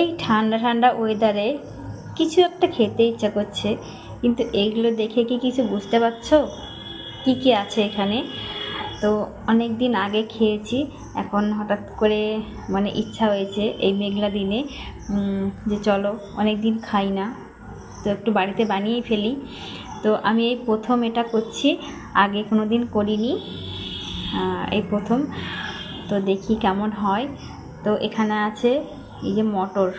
এই ঠান্ডা ঠান্ডা ওয়েদারে কিছু একটা খেতে ইচ্ছা করছে, কিন্তু এইগুলো দেখে কি কিছু বুঝতে পারছো কি কি আছে এখানে? তো অনেক দিন আগে খেয়েছি, এখন হঠাৎ করে মানে ইচ্ছা হয়েছে এই মেঘলা দিনে যে চলো অনেক দিন খাই না, তো একটু বাড়িতে বানিয়েই ফেলি। তো আমি এই প্রথম এটা করছি, আগে কোনো দিন করিনি, এই প্রথম। তো দেখি কেমন হয়। তো এখানে আছে এই যে মটর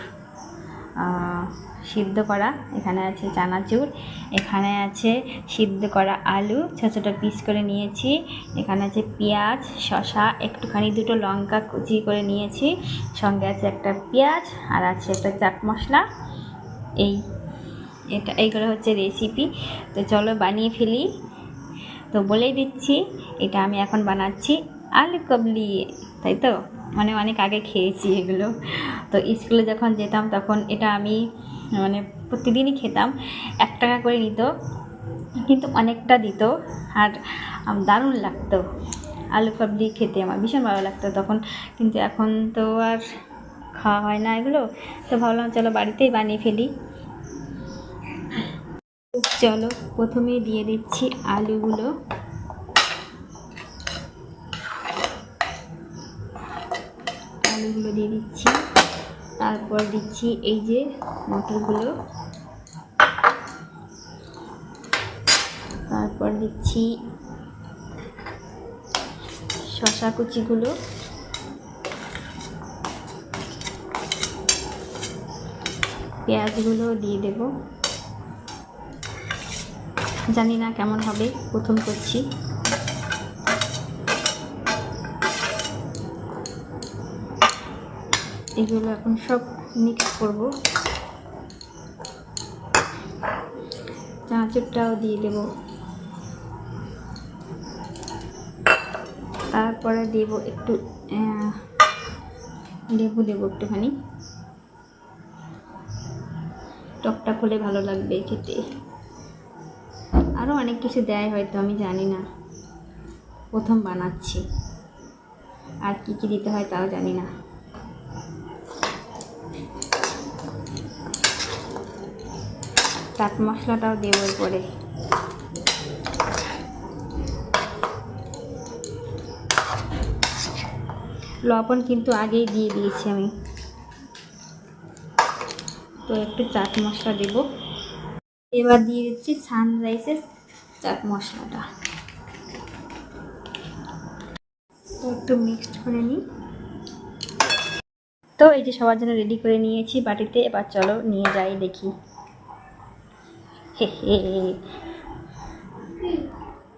সিদ্ধ করা, এখানে আছে চানাচুর, এখানে আছে সিদ্ধ করা আলু ছোটো ছোটো পিস করে নিয়েছি, এখানে আছে পেঁয়াজ শসা একটুখানি দুটো লঙ্কা কুচি করে নিয়েছি, সঙ্গে আছে একটা পেঁয়াজ আর আছে একটা চাট মশলা। এইগুলো হচ্ছে রেসিপি। তো চলো বানিয়ে ফেলি। তো বলেই দিচ্ছি, এটা আমি এখন বানাচ্ছি আলু কাবলি, তাই তো মানে অনেক আগে খেয়েছি এগুলো। তো স্কুলে যখন যেতাম তখন এটা আমি মানে প্রতিদিনই খেতাম। 1 টাকা করে নিত, কিন্তু অনেকটা দিত, আর দারুণ লাগতো আলু কাবলি খেতে, আমার ভীষণ ভালো লাগতো তখন। কিন্তু এখন তো আর খাওয়া হয় না এগুলো, তো ভাবলাম চলো বাড়িতেই বানিয়ে ফেলি। চলো প্রথমেই দিয়ে দিচ্ছি আলুগুলো, দিয়ে দিচ্ছি, তারপর দিচ্ছি এই যে মটরগুলো, তারপর দিচ্ছি শসা কুচিগুলো, পেঁয়াজগুলো দিয়ে দেব। জানি না কেমন হবে, প্রথম করছি। এগুলো এখন সব মিক্স করব। চানাচুরটাও দিয়ে দেব, তারপরে দেব একটু লেবু দেব একটুখানি, টকটা হলে ভালো লাগবে খেতে। আরও অনেক কিছু দেয় হয়তো, আমি জানি না, প্রথম বানাচ্ছি, আর কি কি দিতে হয় তাও জানি না। চাট মশলাটাও দেব এরপরে। লবণ কিন্তু আগেই দিয়ে দিয়েছি আমি। তো একটু চাট মশলা দেব, এবার দিয়ে দিচ্ছি সানরাইসের চাট মশলাটা। তো একটু মিক্সড করে নিই। তো এই যে সবার জন্য রেডি করে নিয়েছি বাটিতে, এবার চলো নিয়ে যাই দেখি। হে হে,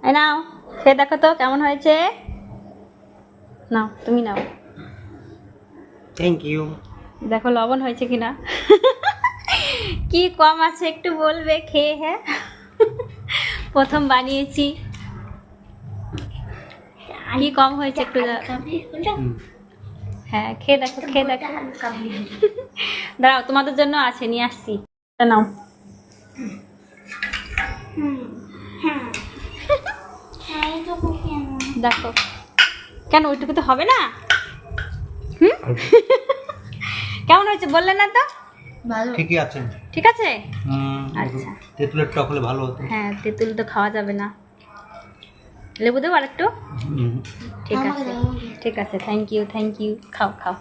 এই নাও খেয়ে দেখো তো কেমন হয়েছে, নাও তুমি নাও। Thank you. দেখো লবণ হয়েছে কিনা কি কম আছে একটু বলবে খেয়ে। হ্যাঁ প্রথম বানিয়েছি, কি কম হয়েছে একটু হ্যাঁ খেয়ে দেখো, খেয়ে দেখো। দাঁড়াও তোমাদের জন্য আছে, নিয়ে আসছি, নাও। দেখো কেন ওইটুকু তো হবে না? কেমন হয়েছে বললে না তো? ঠিকই আছে, ঠিক আছে। আচ্ছা, তেঁতুলের টক হলে ভালো হতো। হ্যাঁ তেঁতুল তো খাওয়া যাবে না, লেবু দেবো আর একটু। ঠিক আছে, ঠিক আছে, থ্যাংক ইউ, থ্যাংক ইউ, খাও খাও।